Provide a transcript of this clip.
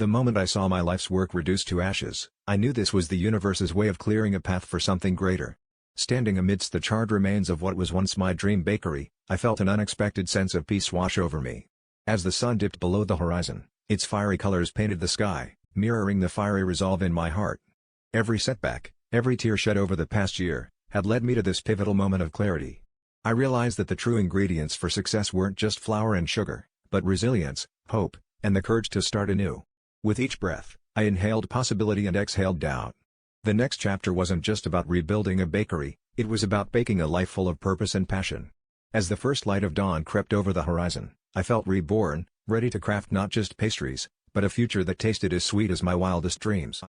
The moment I saw my life's work reduced to ashes, I knew this was the universe's way of clearing a path for something greater. Standing amidst the charred remains of what was once my dream bakery, I felt an unexpected sense of peace wash over me. As the sun dipped below the horizon, its fiery colors painted the sky, mirroring the fiery resolve in my heart. Every setback, every tear shed over the past year, had led me to this pivotal moment of clarity. I realized that the true ingredients for success weren't just flour and sugar, but resilience, hope, and the courage to start anew. With each breath, I inhaled possibility and exhaled doubt. The next chapter wasn't just about rebuilding a bakery, it was about baking a life full of purpose and passion. As the first light of dawn crept over the horizon, I felt reborn, ready to craft not just pastries, but a future that tasted as sweet as my wildest dreams.